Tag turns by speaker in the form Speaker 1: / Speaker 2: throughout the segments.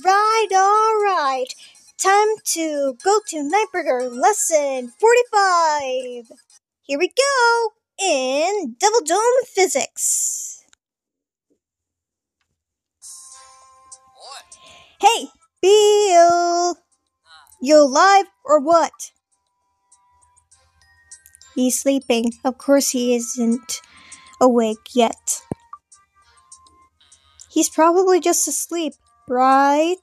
Speaker 1: Alright. Time to go to Nightbringer lesson 45. Here we go in Devil Dome Physics. Hey, Bill! You alive or what? He's sleeping. Of course he isn't awake yet. He's probably just asleep, right?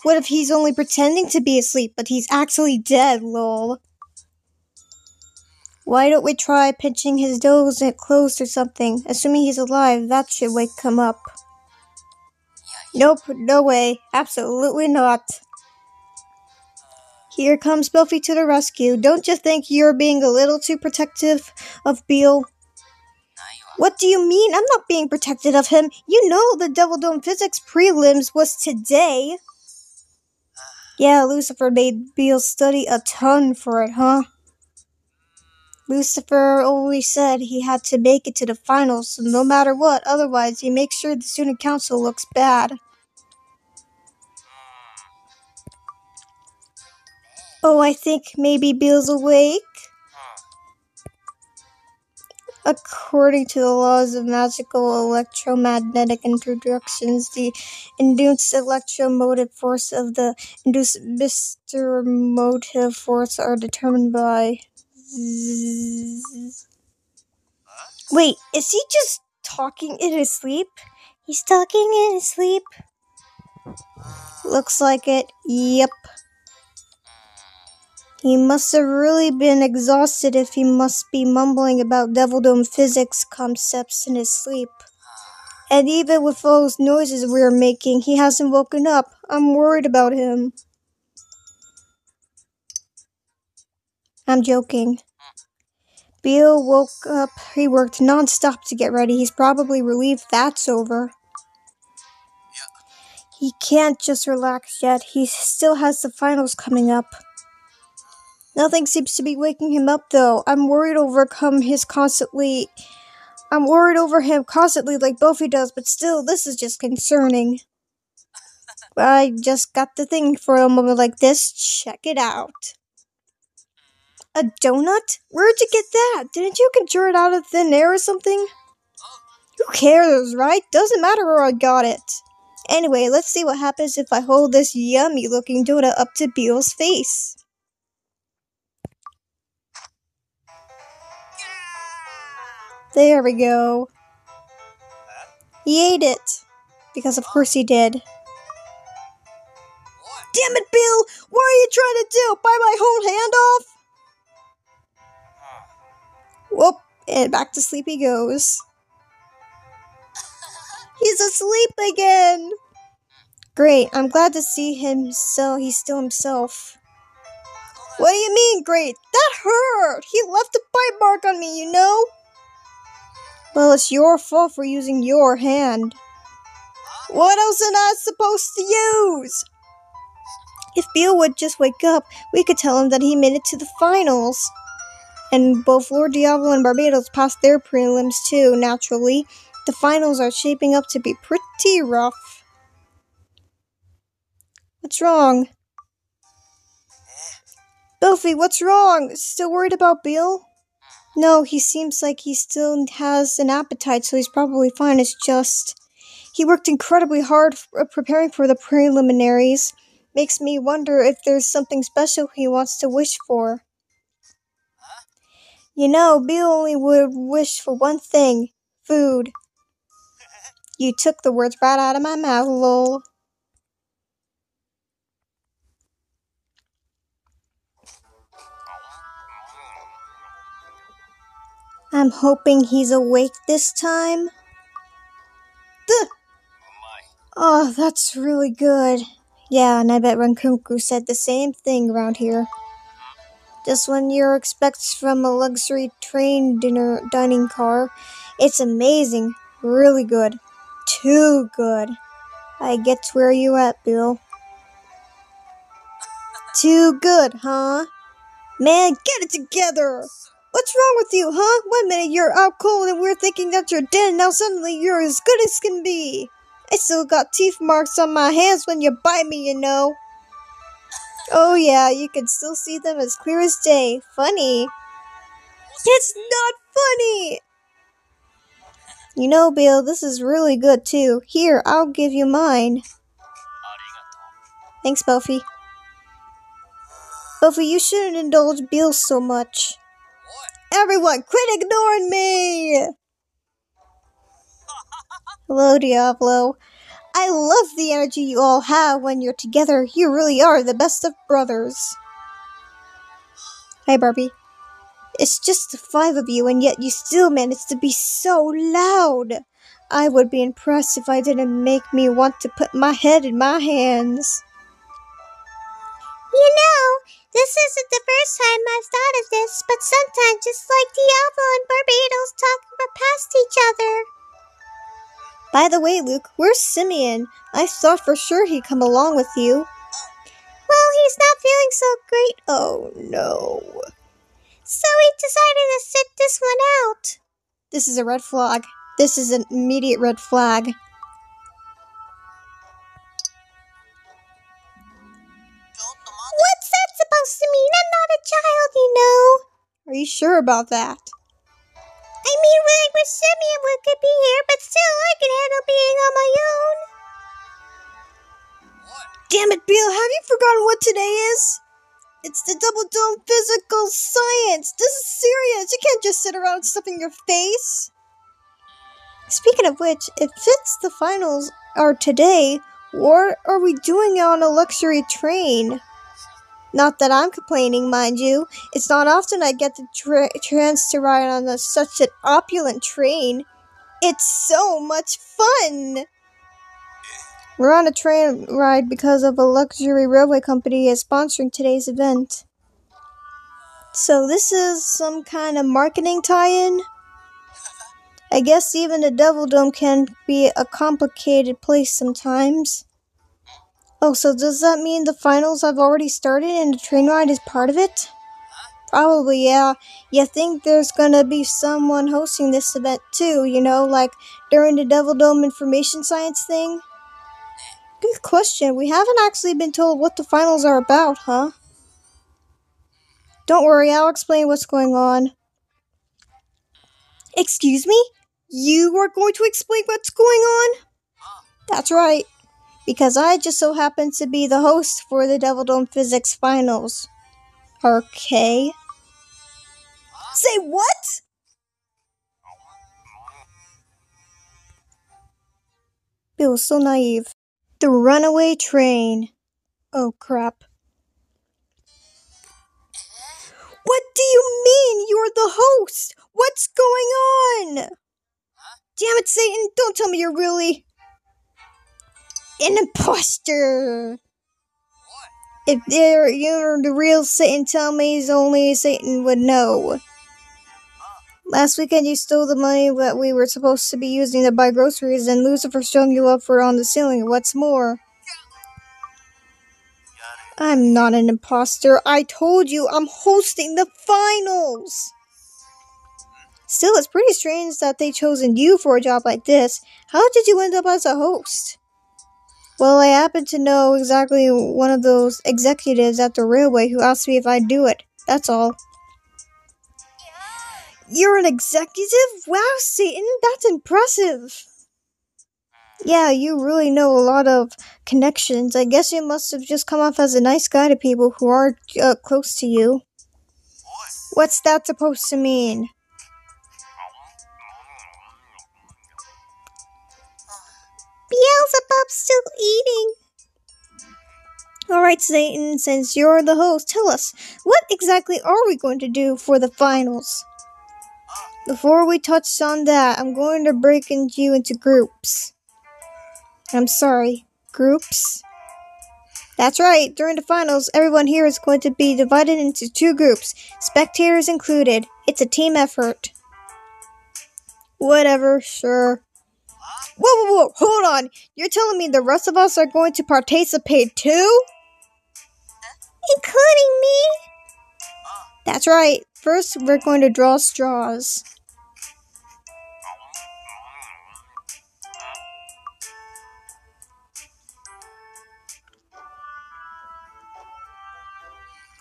Speaker 1: What if he's only pretending to be asleep, but he's actually dead, lol? Why don't we try pinching his nose and closed or something? Assuming he's alive, that should wake him up. Nope, no way. Absolutely not. Here comes Buffy to the rescue. Don't you think you're being a little too protective of Beale? What do you mean? I'm not being protective of him. You know the Devil Dome Physics prelims was today. Yeah, Lucifer made Beale study a ton for it, huh? Lucifer always said he had to make it to the finals, so no matter what, otherwise he makes sure the student council looks bad. Oh, I think maybe Beale's awake? According to the laws of magical electromagnetic interactions, the induced electromotive force of the induced motive force are determined by... Wait, is he just talking in his sleep? He's talking in his sleep? Looks like it. Yep. He must have really been exhausted if he must be mumbling about Devil Dome physics concepts in his sleep. And even with all those noises we are making, he hasn't woken up. I'm worried about him. I'm joking. Beale woke up. He worked non-stop to get ready. He's probably relieved that's over. He can't just relax yet. He still has the finals coming up. Nothing seems to be waking him up, though. I'm worried over him constantly like Buffy does, but still, this is just concerning. I just got the thing for a moment like this. Check it out. A donut? Where'd you get that? Didn't you conjure it out of thin air or something? Who cares, right? Doesn't matter where I got it. Anyway, let's see what happens if I hold this yummy-looking donut up to Beale's face. There we go. He ate it. Because of course he did. Damn it, Bill! What are you trying to do? Bite my whole hand off? Whoop, and back to sleep he goes. He's asleep again! Great, I'm glad to see him so he's still himself. What do you mean, great? That hurt! He left a bite mark on me, you know? Well, it's your fault for using your hand. What else am I supposed to use? If Beale would just wake up, we could tell him that he made it to the finals. And both Lord Diablo and Barbados passed their prelims too, naturally. The finals are shaping up to be pretty rough. What's wrong? Buffy, what's wrong? Still worried about Beale? No, he seems like he still has an appetite, so he's probably fine. It's just... he worked incredibly hard preparing for the preliminaries. Makes me wonder if there's something special he wants to wish for. You know, Beale only would wish for one thing. Food. You took the words right out of my mouth, lol. I'm hoping he's awake this time. Duh. Oh, that's really good. Yeah, and I bet Rankunku said the same thing around here. Just when you're expects from a luxury train dining car. It's amazing. Really good. Too good. I get where you at, Bill. Too good, huh? Man, get it together! What's wrong with you, huh? One minute you're out cold and we're thinking that you're dead, now suddenly you're as good as can be. I still got teeth marks on my hands when you bite me, you know. Oh yeah, you can still see them as clear as day. Funny. It's not funny! You know, Bill, this is really good too. Here, I'll give you mine. Thanks, Buffy. Buffy, you shouldn't indulge Bill so much. Everyone, quit ignoring me! Hello, Diablo. I love the energy you all have when you're together. You really are the best of brothers. Hi, Barbie. It's just the 5 of you, and yet you still manage to be so loud. I would be impressed if I didn't make me want to put my head in my hands.
Speaker 2: You know, this isn't the first time I've thought of this, but sometimes it's like Diablo and Barbados talking past each other.
Speaker 1: By the way, Luke, where's Simeon? I thought for sure he'd come along with you.
Speaker 2: Well, he's not feeling so great.
Speaker 1: Oh, no.
Speaker 2: So he decided to sit this one out.
Speaker 1: This is a red flag. This is an immediate red flag.
Speaker 2: What's that supposed to mean? I'm not a child, you know.
Speaker 1: Are you sure about that?
Speaker 2: I mean, I wish Simeon could be here, but still, I can handle being on my own.
Speaker 1: Damn it, Bill, have you forgotten what today is? It's the Double Dome Physical Science. This is serious. You can't just sit around stuffing your face. Speaking of which, if it's the finals are today, what are we doing on a luxury train? Not that I'm complaining, mind you. It's not often I get the chance to ride on such an opulent train. It's so much fun! We're on a train ride because of a luxury railway company is sponsoring today's event. So this is some kind of marketing tie-in? I guess even the Devil Dome can be a complicated place sometimes. Oh, so does that mean the finals have already started and the train ride is part of it? Probably, yeah. You think there's gonna be someone hosting this event too, you know, like during the Devil Dome Information Science thing? Good question. We haven't actually been told what the finals are about, huh? Don't worry, I'll explain what's going on. Excuse me? You are going to explain what's going on? That's right. Because I just so happen to be the host for the Devil Dome Physics Finals. Okay. Say what? Bill was so naive. The runaway train. Oh crap. What do you mean you're the host? What's going on? Damn it, Satan, don't tell me you're really an imposter. If you're the real Satan, tell me only Satan would know. Last weekend you stole the money that we were supposed to be using to buy groceries, and Lucifer strung you up for on the ceiling. What's more? I'm not an imposter. I told you I'm hosting the finals. Still, it's pretty strange that they chosen you for a job like this. How did you end up as a host? Well, I happen to know exactly one of those executives at the railway who asked me if I'd do it. That's all. You're an executive? Wow, Satan, that's impressive. Yeah, you really know a lot of connections. I guess you must have just come off as a nice guy to people who are close to you. What's that supposed to mean?
Speaker 2: Beelzebub's still eating.
Speaker 1: Alright, Satan, since you're the host, tell us, what exactly are we going to do for the finals? Before we touch on that, I'm going to break you into groups. I'm sorry, groups? That's right, during the finals, everyone here is going to be divided into 2 groups, spectators included. It's a team effort. Whatever, sure. Whoa, hold on. You're telling me the rest of us are going to participate too?
Speaker 2: Including me?
Speaker 1: That's right. First, we're going to draw straws.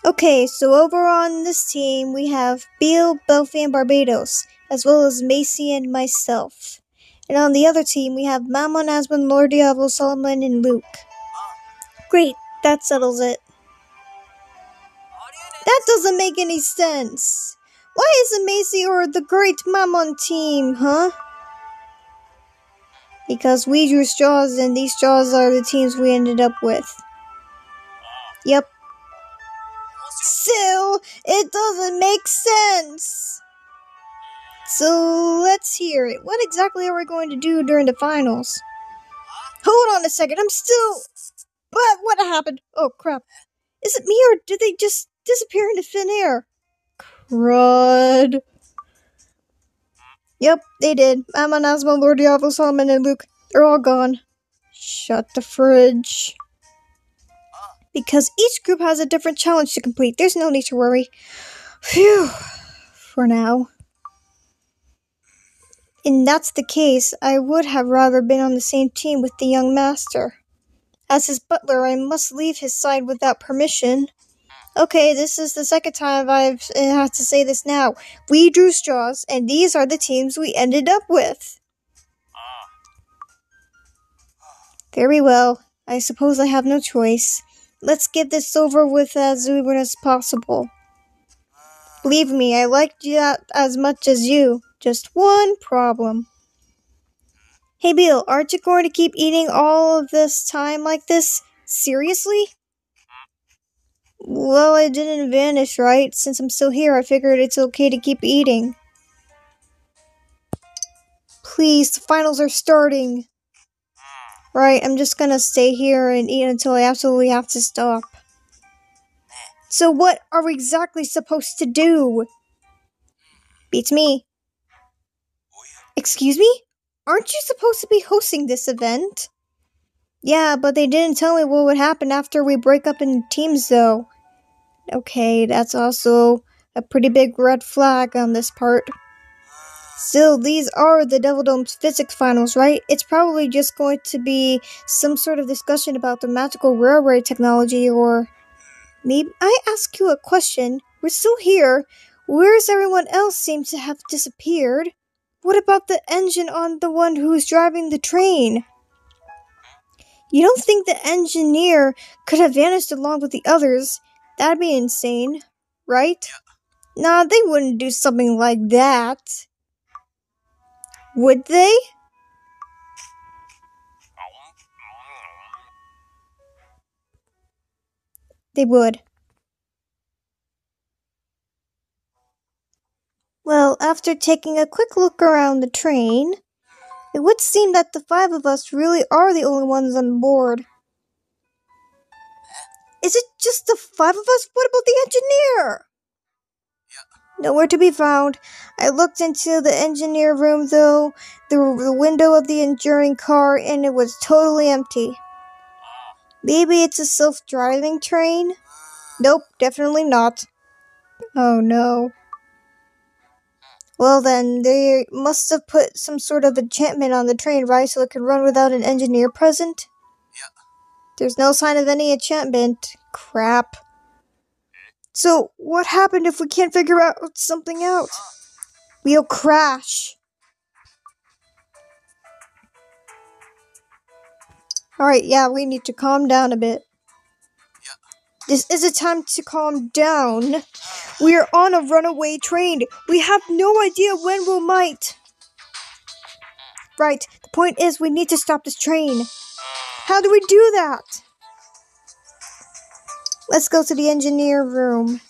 Speaker 1: Okay, so over on this team, we have Beal, Belfie, and Barbados, as well as Macy and myself. And on the other team, we have Mammon, Asmund, Lord Diablo, Solomon, and Luke. Great, that settles it. That doesn't make any sense. Why isn't Macy or the Great Mammon team, huh? Because we drew straws, and these straws are the teams we ended up with. Yep. Still, it doesn't make sense. So, let's hear it. What exactly are we going to do during the finals? Hold on a second, I'm still... But what happened? Oh, crap. Is it me, or did they just disappear into thin air? Crud. Yep, they did. Ammon, Asma, Lord Diablo, Solomon, and Luke, they're all gone. Shut the fridge. Because each group has a different challenge to complete. There's no need to worry. Phew. For now. And that's the case, I would have rather been on the same team with the young master. As his butler, I must leave his side without permission. Okay, this is the second time I've had to say this now. We drew straws, and these are the teams we ended up with. Very well. I suppose I have no choice. Let's get this over with as soon as possible. Believe me, I liked you as much as you. Just one problem. Hey Bill, aren't you going to keep eating all of this time like this? Seriously? Well, I didn't vanish, right? Since I'm still here, I figured it's okay to keep eating. Please, the finals are starting. Right, I'm just gonna stay here and eat until I absolutely have to stop. So what are we exactly supposed to do? Beats me. Excuse me? Aren't you supposed to be hosting this event? Yeah, but they didn't tell me what would happen after we break up in teams, though. Okay, that's also a pretty big red flag on this part. Still, these are the Devil Dome's physics finals, right? It's probably just going to be some sort of discussion about the magical railway technology, or... Maybe I ask you a question. We're still here. Where's everyone else seem to have disappeared? What about the engine on the one who's driving the train? You don't think the engineer could have vanished along with the others? That'd be insane, right? Nah, they wouldn't do something like that. Would they? They would. Well, after taking a quick look around the train, it would seem that the five of us really are the only ones on board. Is it just the five of us? What about the engineer? Nowhere to be found. I looked into the engineer room, though, the window of the enduring car, and it was totally empty. Maybe it's a self-driving train? Nope, definitely not. Oh no. Well then, they must have put some sort of enchantment on the train, right, so it could run without an engineer present? There's no sign of any enchantment. Crap. So, what happened if we can't figure something out? We'll crash. Alright, yeah, we need to calm down a bit. This is a time to calm down. We are on a runaway train. We have no idea when we'll might. Right, the point is we need to stop this train. How do we do that? Let's go to the engineer room.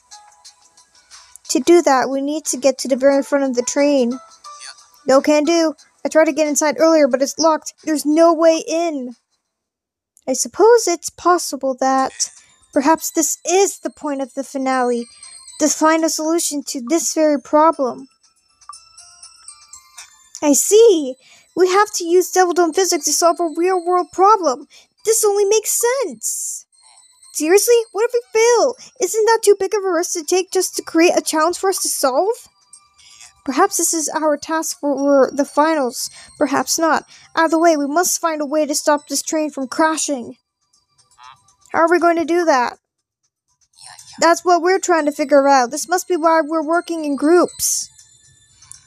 Speaker 1: To do that, we need to get to the very front of the train. No can do. I tried to get inside earlier, but it's locked. There's no way in. I suppose it's possible that perhaps this is the point of the finale, to find a solution to this very problem. I see. We have to use Devil Dome physics to solve a real-world problem. This only makes sense. Seriously? What if we fail? Isn't that too big of a risk to take just to create a challenge for us to solve? Perhaps this is our task for the finals. Perhaps not. Either way, we must find a way to stop this train from crashing. How are we going to do that? That's what we're trying to figure out. This must be why we're working in groups.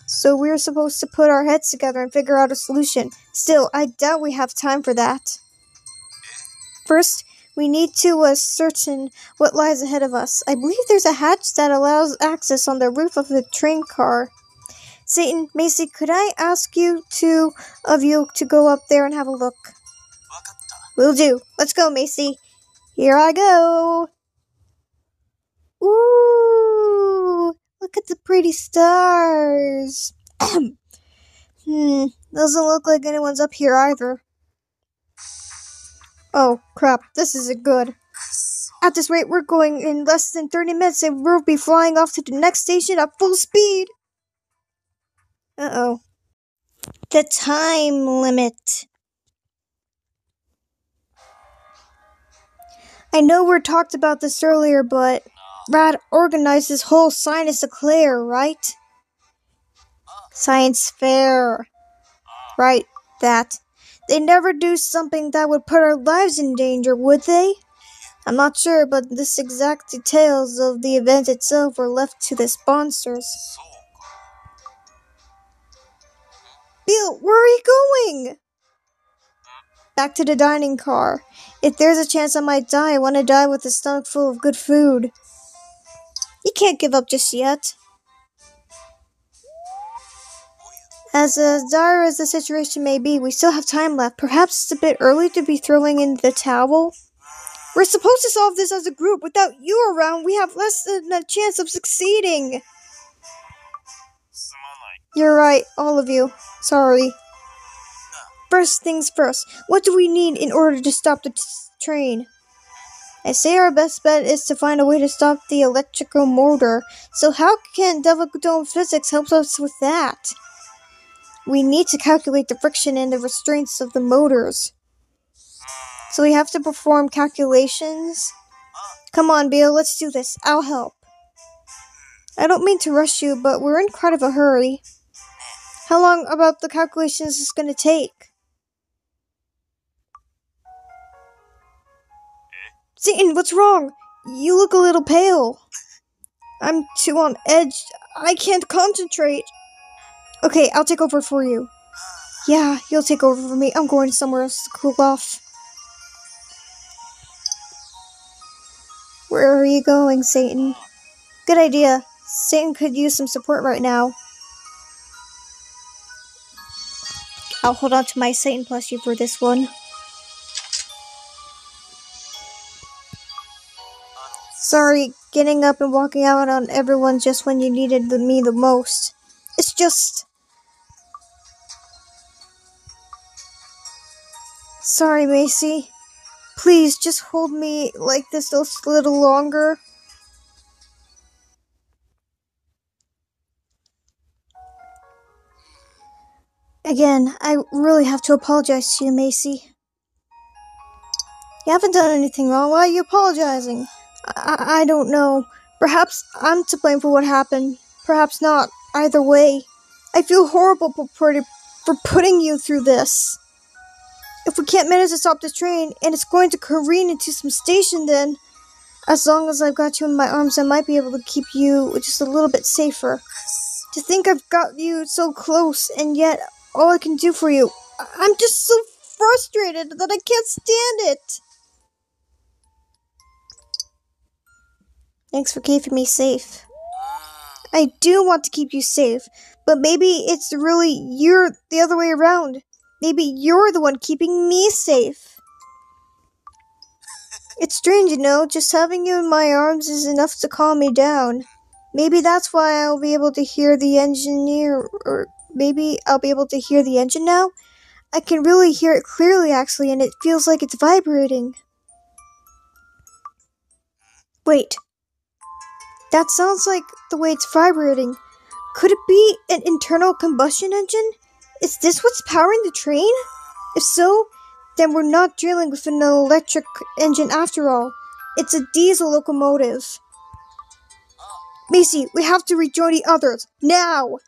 Speaker 1: So we're supposed to put our heads together and figure out a solution. Still, I doubt we have time for that. First, we need to ascertain what lies ahead of us. I believe there's a hatch that allows access on the roof of the train car. Satan, Macy, could I ask you two of you to go up there and have a look? Will do. Let's go, Macy. Here I go. Ooh, look at the pretty stars. Doesn't look like anyone's up here either. Oh, crap, this isn't good. At this rate, we're going in less than 30 minutes and we'll be flying off to the next station at full speed. Uh-oh. The time limit. I know we talked about this earlier, but Rad organized this whole science eclair, right? Science fair. Right, that. They'd never do something that would put our lives in danger, would they? I'm not sure, but the exact details of the event itself were left to the sponsors. Bill, where are you going? Back to the dining car. If there's a chance I might die, I want to die with a stomach full of good food. You can't give up just yet. As dire as the situation may be, we still have time left. Perhaps it's a bit early to be throwing in the towel. We're supposed to solve this as a group. Without you around, we have less than a chance of succeeding. You're right, all of you. Sorry. First things first, what do we need in order to stop the train? I say our best bet is to find a way to stop the electrical motor. So how can Devil Dome Physics help us with that? We need to calculate the friction and the restraints of the motors. So we have to perform calculations? Come on, Bill, let's do this. I'll help. I don't mean to rush you, but we're in quite of a hurry. How long about the calculations is going to take? Satan, what's wrong? You look a little pale. I'm too on edge. I can't concentrate. Okay, I'll take over for you. Yeah, you'll take over for me. I'm going somewhere else to cool off. Where are you going, Satan? Good idea. Satan could use some support right now. I'll hold on to my Satan plushie for this one. Sorry, getting up and walking out on everyone just when you needed me the most. It's just... Sorry, Macy. Please, just hold me like this a little longer. Again, I really have to apologize to you, Macy. You haven't done anything wrong. Why are you apologizing? I don't know. Perhaps I'm to blame for what happened. Perhaps not. Either way, I feel horrible for putting you through this. If we can't manage to stop this train, and it's going to careen into some station, then as long as I've got you in my arms, I might be able to keep you just a little bit safer. To think I've got you so close, and yet all I can do for you, I'm just so frustrated that I can't stand it. Thanks for keeping me safe. I do want to keep you safe, but maybe it's really you're the other way around. Maybe you're the one keeping me safe. It's strange, you know, just having you in my arms is enough to calm me down. Maybe that's why I'll be able to hear the engineer, or maybe I'll be able to hear the engine now? I can really hear it clearly, actually, and it feels like it's vibrating. Wait. That sounds like the way it's vibrating. Could it be an internal combustion engine? Is this what's powering the train? If so, then we're not dealing with an electric engine after all. It's a diesel locomotive. Macy, we have to rejoin the others. Now!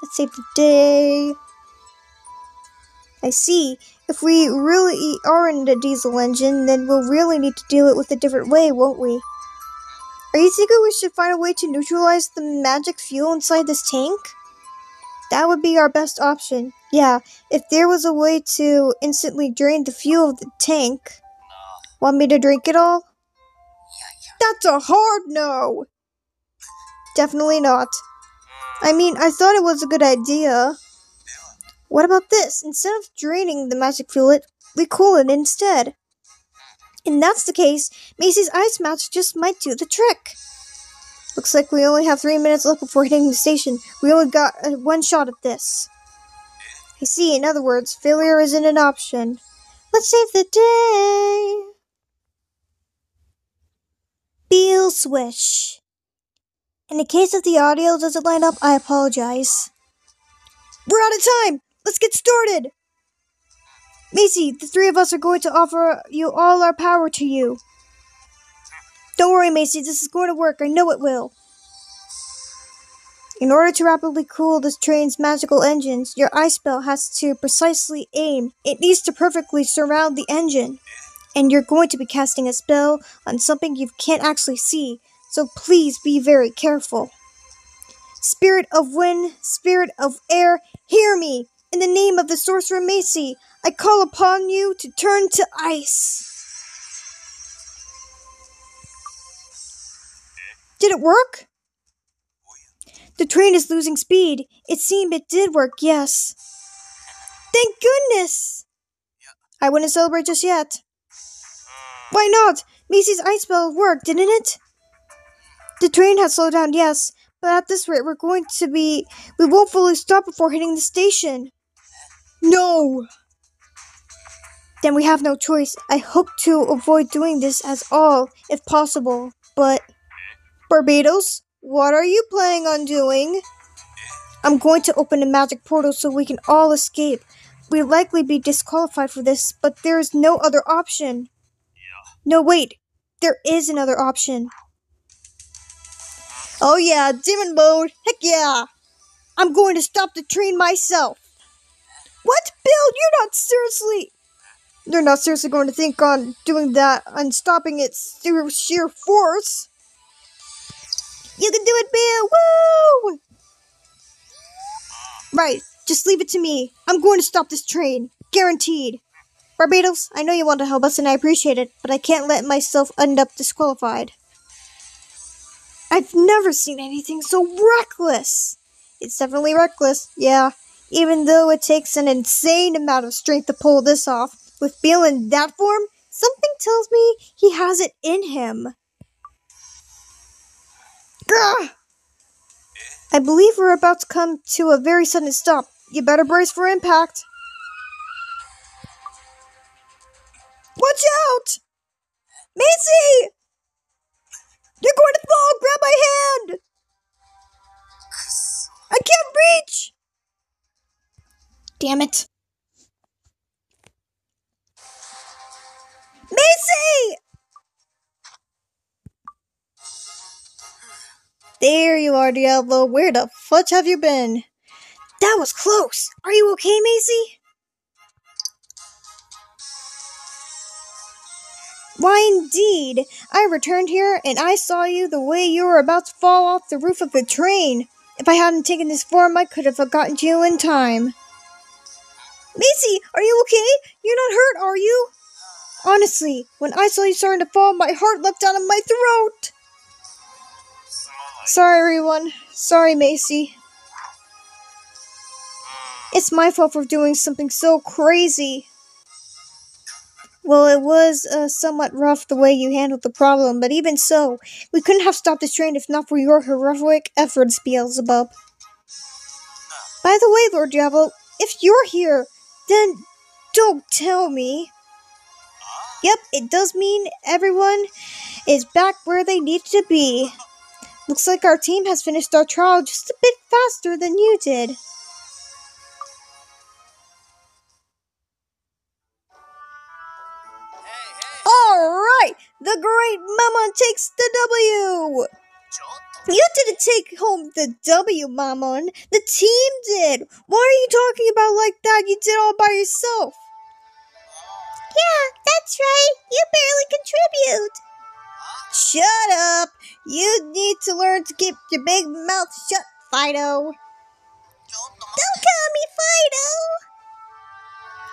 Speaker 1: Let's save the day. I see. If we really are in the diesel engine, then we'll really need to deal it with a different way, won't we? Are you thinking we should find a way to neutralize the magic fuel inside this tank? That would be our best option. Yeah, if there was a way to instantly drain the fuel of the tank. Want me to drink it all? That's a hard no! Definitely not. I mean, I thought it was a good idea. What about this? Instead of draining the magic fuel, we cool it instead. If that's the case, Macy's ice match just might do the trick. Looks like we only have 3 minutes left before hitting the station. We only got one shot at this. I see, in other words, failure isn't an option. Let's save the day! Beal swish. In the case of the audio doesn't line up, I apologize. We're out of time! Let's get started! Macy, the three of us are going to offer you all our power to you. Don't worry, Macy, this is going to work. I know it will. In order to rapidly cool this train's magical engines, your ice spell has to precisely aim. It needs to perfectly surround the engine. And you're going to be casting a spell on something you can't actually see, so please be very careful. Spirit of wind, spirit of air, hear me! In the name of the sorcerer Macy, I call upon you to turn to ice. Did it work? The train is losing speed. It seemed it did work, yes. Thank goodness! I wouldn't celebrate just yet. Why not? Macy's ice spell worked, didn't it? The train has slowed down, yes, but at this rate we won't fully stop before hitting the station. No! Then we have no choice. I hope to avoid doing this at all, if possible, but... Barbados, what are you planning on doing? I'm going to open a magic portal so we can all escape. We'll likely be disqualified for this, but there is no other option. No, wait. There is another option. Oh yeah, demon mode. Heck yeah. I'm going to stop the train myself. What? Bill, you're not seriously going to think on doing that and stopping it through sheer force. You can do it, Bill. Woo! Right, just leave it to me. I'm going to stop this train. Guaranteed. Barbados, I know you want to help us and I appreciate it, but I can't let myself end up disqualified. I've never seen anything so reckless. It's definitely reckless, yeah. Even though it takes an insane amount of strength to pull this off, with Bill in that form, something tells me he has it in him. Grr! I believe we're about to come to a very sudden stop. You better brace for impact. Watch out! Macy! You're going to fall! Grab my hand! I can't reach! Damn it. Macy! There you are, Diablo. Where the fudge have you been? That was close. Are you okay, Macy? Why, indeed. I returned here, and I saw you the way you were about to fall off the roof of the train. If I hadn't taken this form, I could have gotten to you in time. Macy, are you okay? You're not hurt, are you? Honestly, when I saw you starting to fall, my heart leapt out of my throat. Sorry, everyone. Sorry, Macy. It's my fault for doing something so crazy. Well, it was somewhat rough the way you handled the problem, but even so, we couldn't have stopped this train if not for your heroic efforts, Beelzebub. By the way, Lord Diablo, if you're here, then don't tell me. Yep, it does mean everyone is back where they need to be. Looks like our team has finished our trial just a bit faster than you did. Alright! The great Mammon takes the W! You didn't take home the W, Mammon. The team did! Why are you talking about like that? You did all by yourself.
Speaker 2: Yeah, that's right. You barely contribute.
Speaker 1: Shut up! You need to learn to keep your big mouth shut, Fido.
Speaker 2: Don't call me Fido!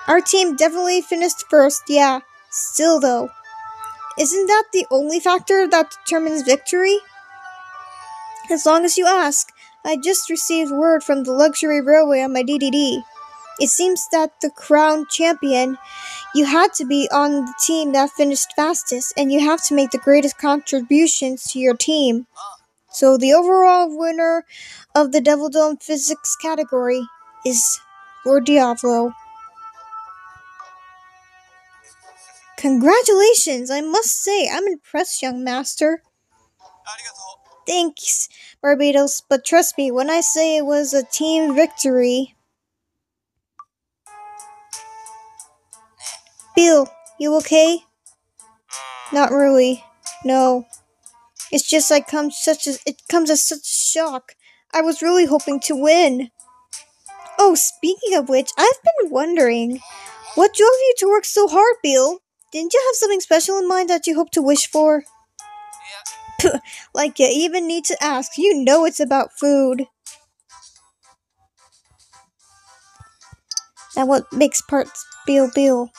Speaker 1: Our team definitely finished first, yeah. Still though, isn't that the only factor that determines victory? As long as you ask. I just received word from the luxury railway on my DDD. It seems that the crowned champion, you had to be on the team that finished fastest, and you have to make the greatest contributions to your team. So the overall winner of the Devil Dome Physics category is Lord Diavolo. Congratulations! I must say, I'm impressed, young master. Thanks, Barbados, but trust me when I say it was a team victory. Bill, you okay? Not really. No. It's just it comes as such a shock. I was really hoping to win. Oh, speaking of which, I've been wondering, what drove you to work so hard, Bill? Didn't you have something special in mind that you hope to wish for? Like you even need to ask. You know it's about food. And what makes parts Bill.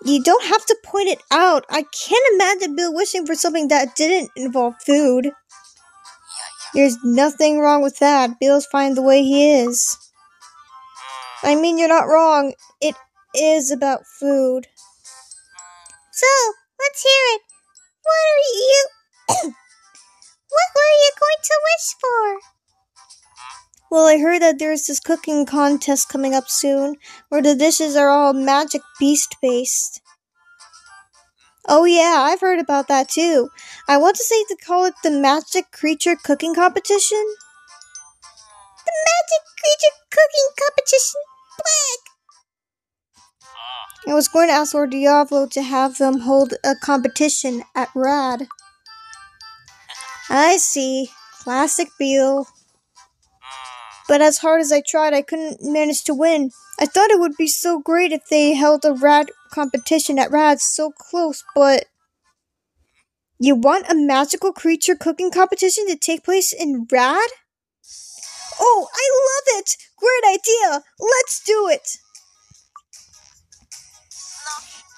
Speaker 1: You don't have to point it out. I can't imagine Bill wishing for something that didn't involve food. There's nothing wrong with that. Bill's fine the way he is. I mean, you're not wrong. It is about food.
Speaker 2: So, let's hear it. What were you going to wish for?
Speaker 1: Well, I heard that there's this cooking contest coming up soon, where the dishes are all magic beast based. Oh yeah, I've heard about that too. I want to say to call it the Magic Creature Cooking Competition.
Speaker 2: The Magic Creature Cooking Competition? Black!
Speaker 1: I was going to ask Lord Diavolo to have them hold a competition at RAD. I see. Classic Bill. But as hard as I tried, I couldn't manage to win. I thought it would be so great if they held a RAD competition at RAD so close, but... You want a magical creature cooking competition to take place in RAD? Oh, I love it! Great idea! Let's do it!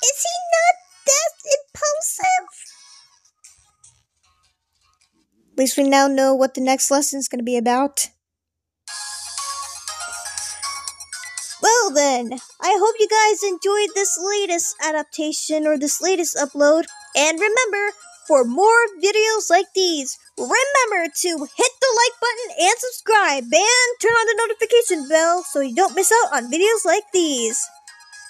Speaker 2: Is he not that impulsive?
Speaker 1: At least we now know what the next lesson is going to be about. Well then, I hope you guys enjoyed this latest adaptation or this latest upload. And remember, for more videos like these, remember to hit the like button and subscribe and turn on the notification bell so you don't miss out on videos like these.